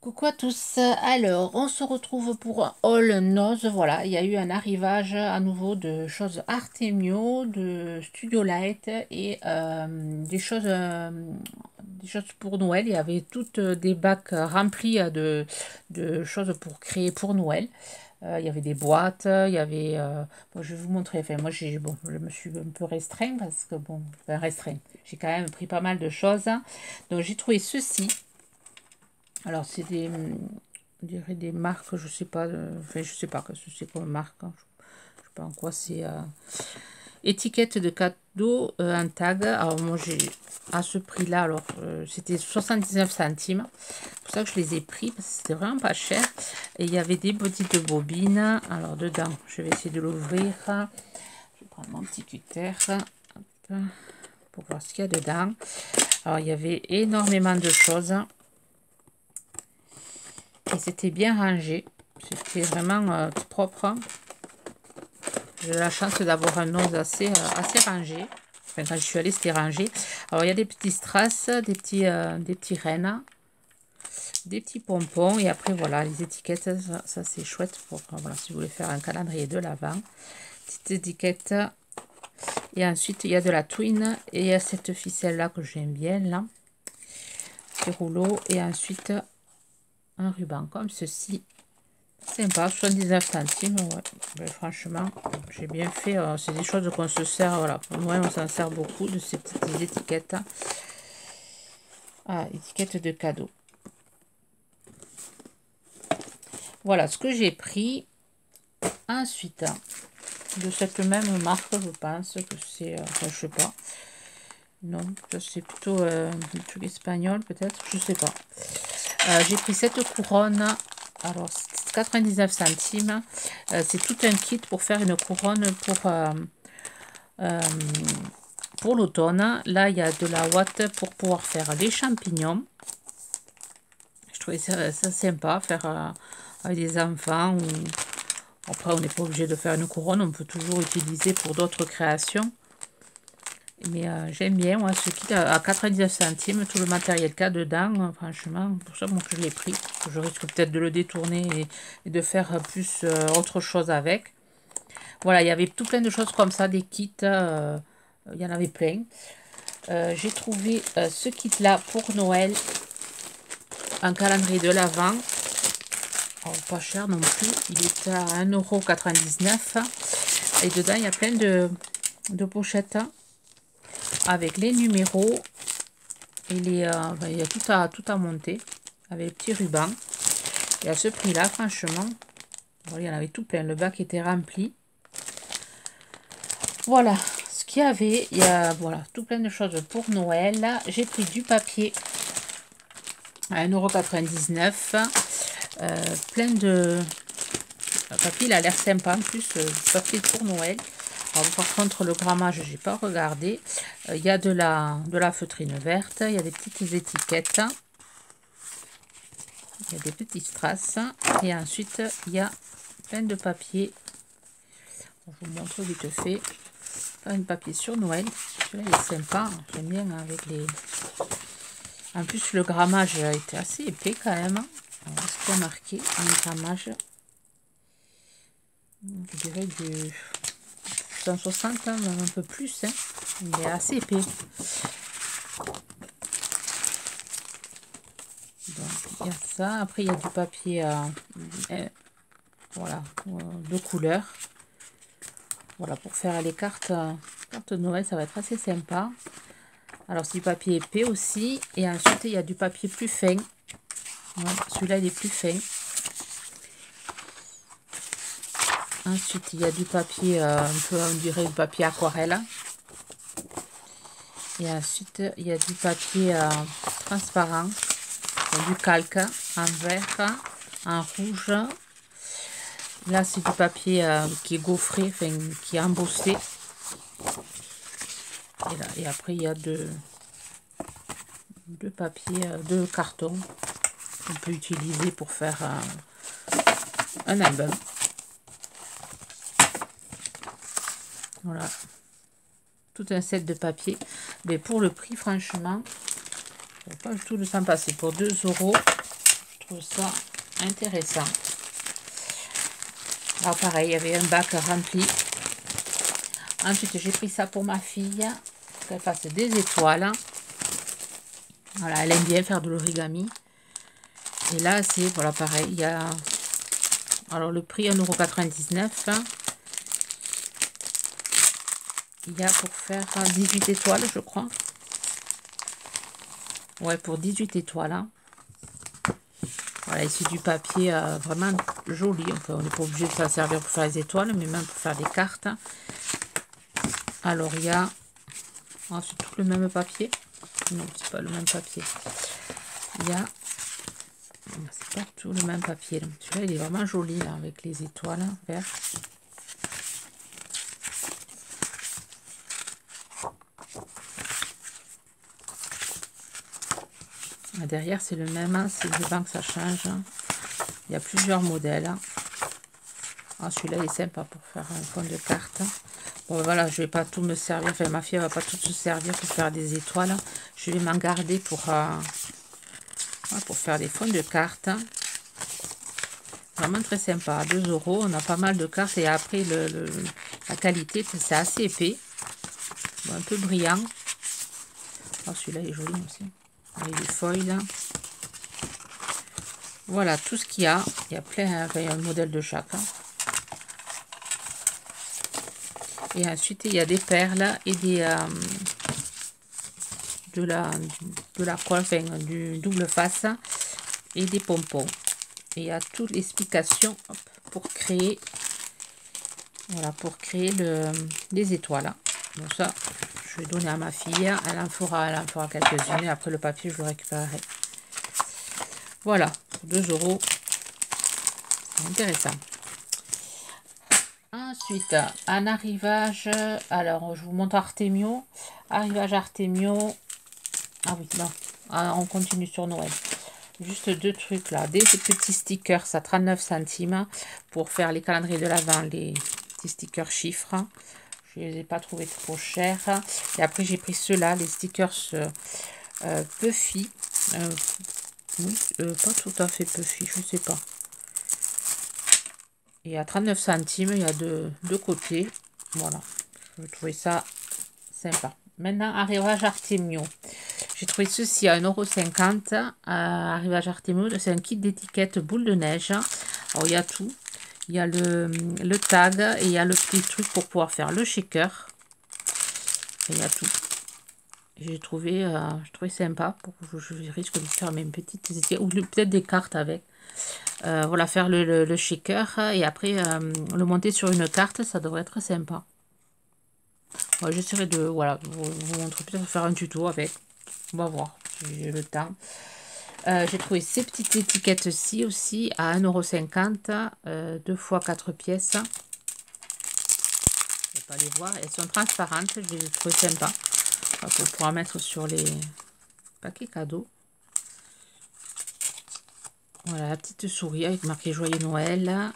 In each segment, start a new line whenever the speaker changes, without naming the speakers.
Coucou à tous, alors on se retrouve pour un haul noz. Voilà, il y a eu un arrivage à nouveau de choses Artemio, de Studio Light et des choses pour Noël. Il y avait toutes des bacs remplis de choses pour créer pour Noël. Il y avait des boîtes, il y avait... bon, je vais vous montrer, enfin moi je me suis un peu restreint parce que bon, enfin restreint, j'ai quand même pris pas mal de choses. Donc j'ai trouvé ceci. Alors, c'est des, on dirait des marques, je sais pas, enfin, je sais pas ce que c'est comme marque, hein. Je sais pas en quoi c'est. Étiquette de cadeau, un tag. Alors, moi, j'ai à ce prix-là, alors, c'était 79 centimes. C'est pour ça que je les ai pris, parce que c'était vraiment pas cher. Et il y avait des petites bobines. Alors, dedans, je vais essayer de l'ouvrir. Je vais prendre mon petit cutter hop, pour voir ce qu'il y a dedans. Alors, il y avait énormément de choses. Et c'était bien rangé. C'était vraiment propre. J'ai la chance d'avoir un nose assez rangé. Enfin, quand je suis allée, c'était rangé. Alors, il y a des petits strass, des petits rennes, des petits pompons. Et après, voilà, les étiquettes. Ça c'est chouette pour, voilà, si vous voulez faire un calendrier de l'Avent. Petite étiquette. Et ensuite, il y a de la twine. Et il y a cette ficelle-là que j'aime bien, là. Petit rouleau. Et ensuite, un ruban comme ceci. Sympa, 79 centimes, ouais. Mais franchement, j'ai bien fait. C'est des choses qu'on se sert, voilà. Pour Noël, on s'en sert beaucoup de ces petites étiquettes. Ah, étiquette de cadeau. Voilà ce que j'ai pris. Ensuite, de cette même marque, je pense que c'est, enfin, je sais pas. Non, ça c'est plutôt un truc espagnol, peut-être, je sais pas. J'ai pris cette couronne. Alors, 99 centimes. C'est tout un kit pour faire une couronne pour l'automne. Là, il y a de la ouate pour pouvoir faire les champignons. Je trouvais ça sympa, faire avec des enfants. Ou... Après, on n'est pas obligé de faire une couronne. On peut toujours utiliser pour d'autres créations. Mais j'aime bien, moi, ce kit à 99 centimes, tout le matériel qu'il y a dedans, franchement, pour ça moi, que je l'ai pris. Je risque peut-être de le détourner et de faire plus autre chose avec. Voilà, il y avait tout plein de choses comme ça, des kits, il y en avait plein. J'ai trouvé ce kit-là pour Noël, un calendrier de l'Avent. Oh, pas cher non plus, il est à 1,99 €. Et dedans, il y a plein de pochettes avec les numéros et les, ben, il y a tout à monter avec les petits rubans. Et à ce prix-là, franchement, bon, il y en avait tout plein. Le bac était rempli. Voilà ce qu'il y avait. Il y a voilà, tout plein de choses pour Noël. J'ai pris du papier à 1,99 €. Plein de papier, il a l'air sympa en plus, du papier pour Noël. Alors, par contre, le grammage, j'ai pas regardé. Il y a de la feutrine verte, il y a des petites étiquettes, il y a des petits strass, et ensuite, il y a plein de papier. Je vous montre vite fait. Un papier sur Noël. Celui-là, il est sympa. J'aime bien avec les... En plus, le grammage a été assez épais quand même. Alors, ce qu'il y a marqué, un grammage, je dirais du 160, hein, même un peu plus, hein. Il est assez épais. Donc, il y a ça. Après, il y a du papier voilà, de couleur. Voilà, pour faire les cartes de Noël, ça va être assez sympa. Alors, c'est du papier épais aussi. Et ensuite, il y a du papier plus fin. Voilà, celui-là, il est plus fin. Ensuite, il y a du papier, un peu, on dirait du papier aquarelle. Et ensuite, il y a du papier transparent, du calque en vert, en rouge. Là, c'est du papier qui est gaufré, enfin, qui est embossé. Et après, il y a deux papiers, deux cartons qu'on peut utiliser pour faire un album. Voilà. Tout un set de papier. Mais pour le prix, franchement, pas du tout de s'en passer. Pour 2 €, je trouve ça intéressant. Alors pareil, il y avait un bac rempli. Ensuite, j'ai pris ça pour ma fille, pour qu'elle fasse des étoiles. Voilà, elle aime bien faire de l'origami. Et là, c'est, voilà, pareil, il y a... Alors, le prix 1,99 €. Il y a pour faire 18 étoiles, je crois. Ouais, pour 18 étoiles. Hein. Voilà, ici du papier vraiment joli. On n'est pas obligé de ça servir pour faire les étoiles, mais même pour faire des cartes. Alors, il y a... Oh, c'est tout le même papier. Non, c'est pas le même papier. Il y a... C'est pas tout le même papier. Celui-là, il est vraiment joli, là, avec les étoiles vertes. Derrière, c'est le même. C'est devant que ça change. Il y a plusieurs modèles. Ah, celui-là, il est sympa pour faire un fond de carte. Bon, voilà, je vais pas tout me servir. Enfin, ma fille, elle va pas tout se servir pour faire des étoiles. Je vais m'en garder pour faire des fonds de cartes. Vraiment très sympa. À 2 €. On a pas mal de cartes. Et après, la qualité, c'est assez épais. Bon, un peu brillant. Oh, celui-là, il est joli aussi. Avec des foils. Voilà, tout ce qu'il y a. Il y a plein, enfin, il y a un modèle de chaque. Et ensuite, il y a des perles et des de la colle, enfin, du double face et des pompons. Et il y a toute l'explication pour créer, voilà, pour créer les étoiles. Donc ça, je vais donner à ma fille. Elle en fera quelques-unes. Et après le papier, je le récupérerai. Voilà, pour 2 €. Intéressant. Ensuite, un arrivage. Alors, je vous montre Artemio. Arrivage Artemio. Ah oui, non. Ah, on continue sur Noël. Juste 2 trucs là. Des petits stickers à 39 centimes pour faire les calendriers de l'Avent, les petits stickers chiffres. Je ne les ai pas trouvés trop chers. Et après, j'ai pris ceux-là, les stickers Puffy. Oui, pas tout à fait Puffy, je ne sais pas. Et à 39 centimes, il y a deux côtés. Voilà, je trouvais ça sympa. Maintenant, arrivage Artemio. J'ai trouvé ceci à 1,50 €. Arrivage Artemio, c'est un kit d'étiquette boule de neige. Alors, il y a tout. Il y a le tag et il y a le petit truc pour pouvoir faire le shaker. Et il y a tout. J'ai trouvé, sympa. Je risque de faire mes petites étiquettes ou peut-être des cartes avec. Voilà, faire le shaker et après le monter sur une carte, ça devrait être sympa. Ouais, j'essaierai de vous montrer, peut-être faire un tuto avec. On va voir si j'ai le temps. J'ai trouvé ces petites étiquettes-ci aussi à 1,50 €, 2 x 4 pièces. Je ne vais pas les voir, elles sont transparentes, je les ai trouvées sympas. Pour pouvoir mettre sur les paquets cadeaux. Voilà, la petite souris avec marqué Joyeux Noël.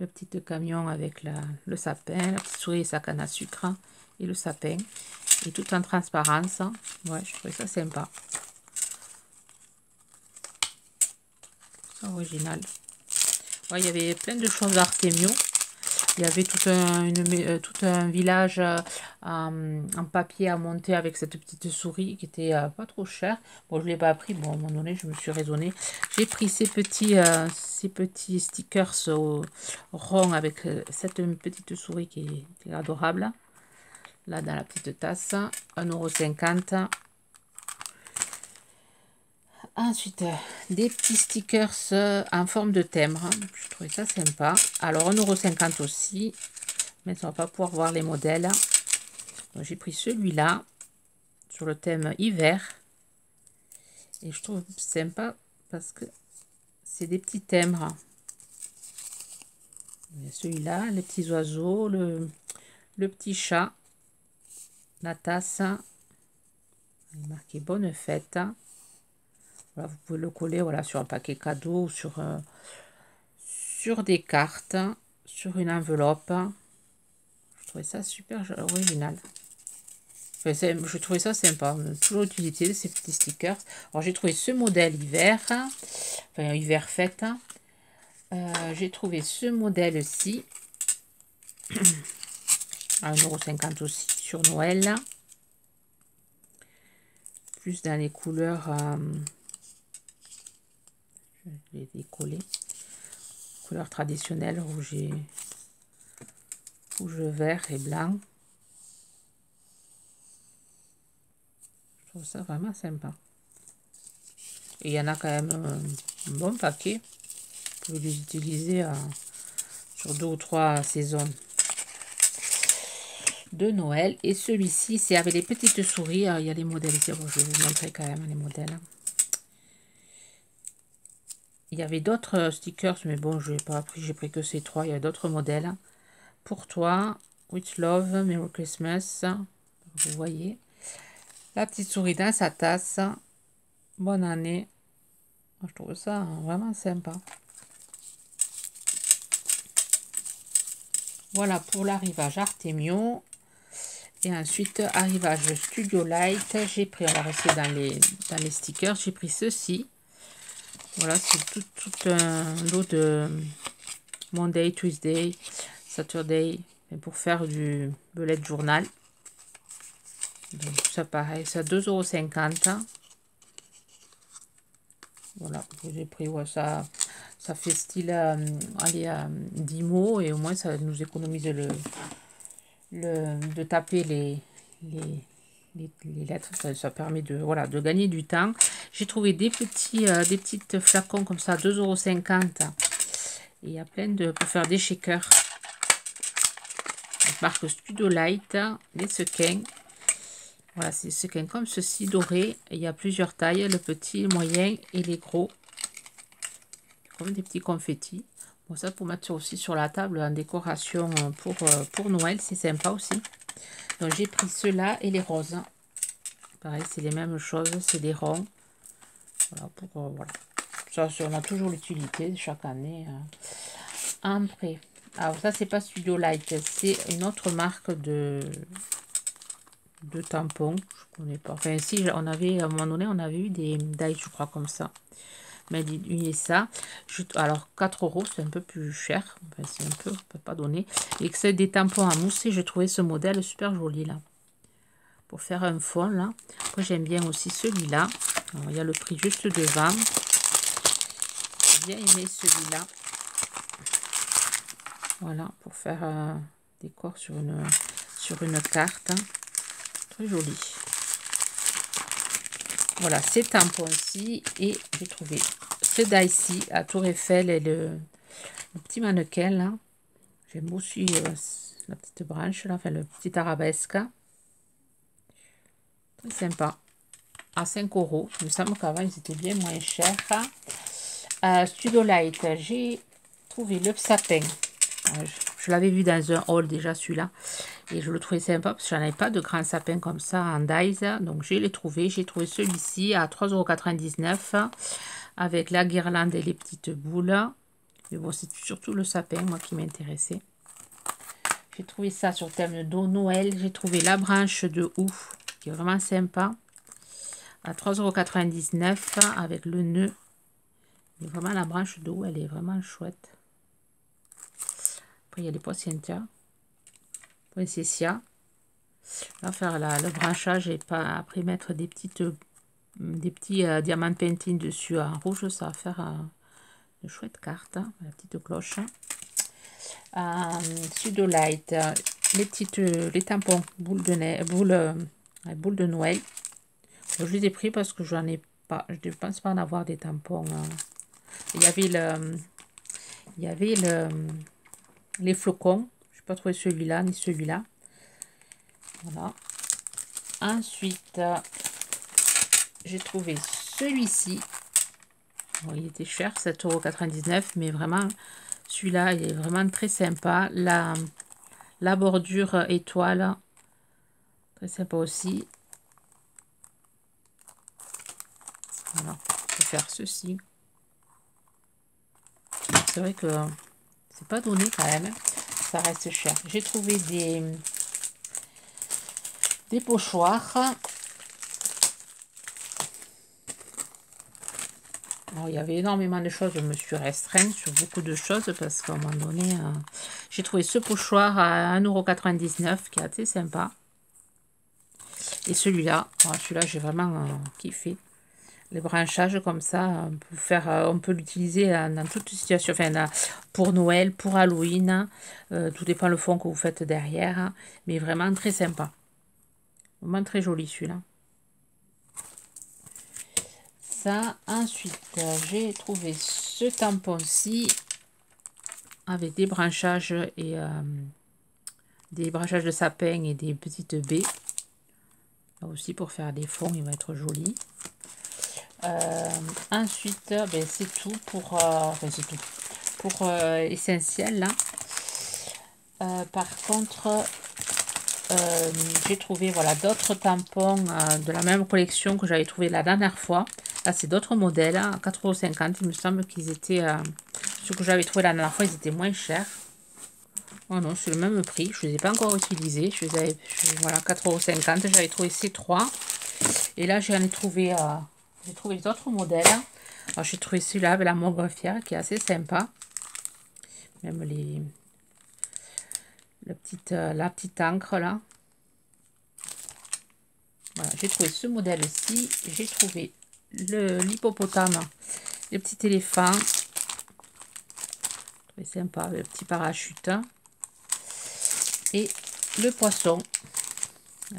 Le petit camion avec le sapin. La petite souris et sa canne à sucre. Et le sapin. Et tout en transparence. Ouais, je trouvais ça sympa. C'est original. Ouais, il y avait plein de choses d'Artemio. Il y avait tout un village en papier à monter avec cette petite souris qui était pas trop chère. Bon, je ne l'ai pas pris. Bon, à un moment donné, je me suis raisonnée. J'ai pris ces petits stickers ronds avec cette petite souris qui est adorable. Là, dans la petite tasse. 1,50 €. Ensuite, des petits stickers en forme de timbre. Je trouvais ça sympa. Alors, 1,50 € aussi. Mais on va pas pouvoir voir les modèles. J'ai pris celui-là sur le thème hiver. Et je trouve sympa parce que c'est des petits timbres. Celui-là, les petits oiseaux, le petit chat, la tasse. Il est marqué bonne fête. Voilà, vous pouvez le coller voilà, sur un paquet cadeau, sur des cartes, sur une enveloppe. Je trouvais ça super original. Enfin, je trouvais ça sympa. On a toujours utilisé ces petits stickers. Alors j'ai trouvé ce modèle hiver. enfin hiver fête. J'ai trouvé ce modèle-ci à 1,50 € aussi sur Noël. Plus dans les couleurs, je vais décoller, couleurs traditionnelles, rouge, vert et blanc. Je trouve ça vraiment sympa. Et il y en a quand même un bon paquet. Vous pouvez les utiliser sur 2 ou 3 saisons de Noël. Et celui-ci, c'est avec les petites souris. Il y a les modèles ici. Bon, je vais vous montrer quand même les modèles. Il y avait d'autres stickers, mais bon, je n'ai pas pris. J'ai pris que ces 3. Il y a d'autres modèles. Pour toi, With Love, Merry Christmas. Vous voyez. La petite souris dans sa tasse. Bonne année. Je trouve ça vraiment sympa. Voilà pour l'arrivage Artemio. Et ensuite, arrivage Studio Light. J'ai pris, on va rester dans les stickers. J'ai pris ceci. Voilà, c'est tout un lot de Monday, Tuesday, Saturday. Pour faire du bullet journal. Donc, ça pareil, c'est à 2,50 €. Voilà, j'ai pris ça fait style allez, 10 mots et au moins ça nous économise de taper les lettres. Ça permet de, voilà, de gagner du temps. J'ai trouvé des petites flacons comme ça, 2,50 €. Et il y a plein de, pour faire des shakers. Marque Studio Light, les sequins. Voilà, c'est des sequins comme ceci, dorés. Il y a plusieurs tailles, le petit, le moyen et les gros. Comme des petits confettis. Bon, ça pour mettre aussi sur la table en décoration pour Noël, c'est sympa aussi. Donc j'ai pris ceux-là et les roses. Pareil, c'est les mêmes choses, c'est des ronds. Voilà, voilà. Ça, on a toujours l'utilité chaque année. Après, alors ça c'est pas Studio Light, c'est une autre marque de tampons. Je connais pas. Enfin si, on avait à un moment donné, on avait eu des dailles, je crois comme ça. Mais ça, alors 4 €, c'est un peu plus cher. Enfin, c'est un peu, on peut pas donner. Et que c'est des tampons à mousser. J'ai trouvé ce modèle super joli là. Pour faire un fond là. Après j'aime bien aussi celui-là. Il y a le prix juste devant. J'ai bien aimé celui-là. Voilà, pour faire un décor sur une carte. Très joli. Voilà, ces tampons-ci. Et j'ai trouvé ce die-ci à Tour Eiffel et le petit mannequin là. J'aime aussi la petite branche là, enfin le petit arabesque. Très sympa. À 5 €. Il me semble qu'avant ils étaient bien moins chers. Studio Light, j'ai trouvé le sapin. Je l'avais vu dans un haul déjà celui-là. Et je le trouvais sympa parce que j'en avais pas de grands sapins comme ça en dies. Donc j'ai trouvé. J'ai trouvé celui-ci à 3,99 € avec la guirlande et les petites boules. Mais bon, c'est surtout le sapin, moi, qui m'intéressait. J'ai trouvé ça sur thème de Noël. J'ai trouvé la branche de houx qui est vraiment sympa. À 3,99 € avec le nœud. Mais vraiment, la branche de houx, elle est vraiment chouette. Après, il y a les poinsettias. Poinsettia. Là, faire le branchage et pas après mettre des petits diamants painting dessus en rouge, ça va faire une chouette carte. Hein, la petite cloche. Studio Light, les tampons boules de Noël. Je les ai pris parce que j'en ai pas. Je ne pense pas en avoir des tampons. Il y avait les flocons. Je n'ai pas trouvé celui-là ni celui-là. Voilà. Ensuite, j'ai trouvé celui-ci. Bon, il était cher, 7,99 €, mais vraiment, celui-là, il est vraiment très sympa. La bordure étoile, très sympa aussi. Voilà, je vais faire ceci. C'est vrai que c'est pas donné quand même, ça reste cher. J'ai trouvé des pochoirs. Alors, il y avait énormément de choses, je me suis restreinte sur beaucoup de choses parce qu'à un moment donné, j'ai trouvé ce pochoir à 1,99 € qui est assez sympa. Et celui-là, celui-là j'ai vraiment kiffé. Les branchages comme ça, on peut l'utiliser dans toute situation, enfin, pour Noël, pour Halloween, tout dépend le fond que vous faites derrière, mais vraiment très sympa. Vraiment très joli celui-là. Ça, ensuite, j'ai trouvé ce tampon-ci avec des branchages et des branchages de sapin et des petites baies. Là aussi pour faire des fonds, il va être joli. Ensuite, ben, c'est tout pour c'est tout pour essentiel là. Par contre, j'ai trouvé voilà d'autres tampons de la même collection que j'avais trouvé la dernière fois. Là, c'est d'autres modèles à 4,50 €. Il me semble qu'ils étaient ceux que j'avais trouvé la dernière fois, ils étaient moins chers. Oh non, c'est le même prix. Je ne les ai pas encore utilisés. Voilà, 4,50 €. J'avais trouvé ces trois. Et là, j'ai trouvé les autres modèles. Alors, j'ai trouvé celui-là avec la montgolfière qui est assez sympa. Même la petite encre là. Voilà, j'ai trouvé ce modèle-ci. J'ai trouvé l'hippopotame, le petit éléphant. C'est sympa, le petit parachute. Et le poisson.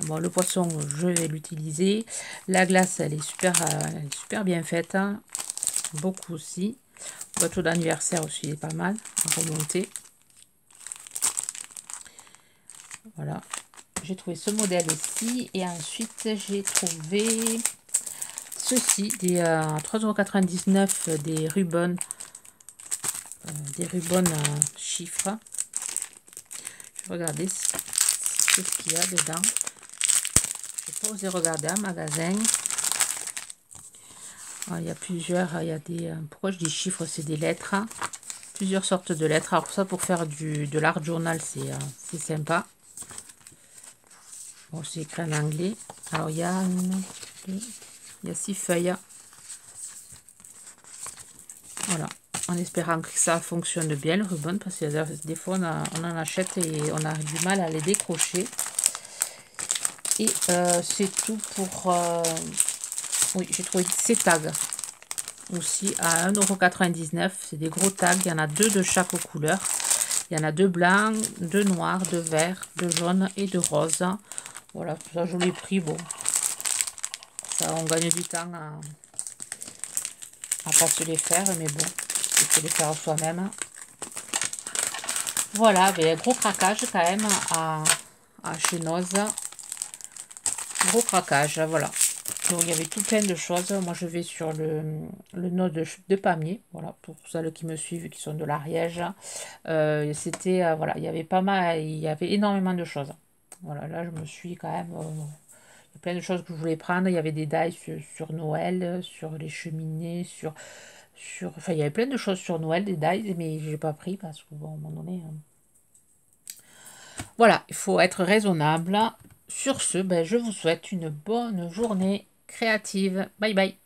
Bon, le poisson, je vais l'utiliser. La glace, elle est super bien faite. Beaucoup aussi. Le bateau d'anniversaire aussi, il est pas mal à remonter. Voilà. J'ai trouvé ce modèle-ci. Et ensuite, j'ai trouvé ceci, des 3,99 € des ribbons. Des ribbons chiffres. Je vais regarder ce qu'il y a dedans. Je n'ai pas osé regarder en magasin. Alors, il y a plusieurs, il y a des... pourquoi je dis chiffres? C'est des lettres. Plusieurs sortes de lettres. Alors ça, pour faire de l'art journal, c'est sympa. Bon, c'est écrit en anglais. Alors, il y a 6 feuilles. Voilà. En espérant que ça fonctionne bien, le ruban, parce que des fois, on en achète et on a du mal à les décrocher. Et c'est tout pour... oui, j'ai trouvé ces tags aussi à 1,99 €. C'est des gros tags. Il y en a deux de chaque couleur. Il y en a deux blancs, deux noirs, deux verts, deux jaunes et deux roses. Voilà, tout ça, joli prix. Bon, ça, on gagne du temps à pas se les faire, mais bon, il faut les faire soi-même. Voilà, ben, gros craquage quand même à chez Noz. Gros craquage, voilà. Donc, il y avait tout plein de choses. Moi, je vais sur le nord de Pamiers. Voilà, pour celles qui me suivent, qui sont de l'Ariège. C'était, voilà, il y avait pas mal, il y avait énormément de choses. Voilà, là, je me suis quand même... il y a plein de choses que je voulais prendre. Il y avait des dailles sur Noël, sur les cheminées, enfin, il y avait plein de choses sur Noël, des dailles, mais j'ai pas pris parce que, bon, à un moment donné... Voilà, il faut être raisonnable. Sur ce, ben, je vous souhaite une bonne journée créative. Bye bye.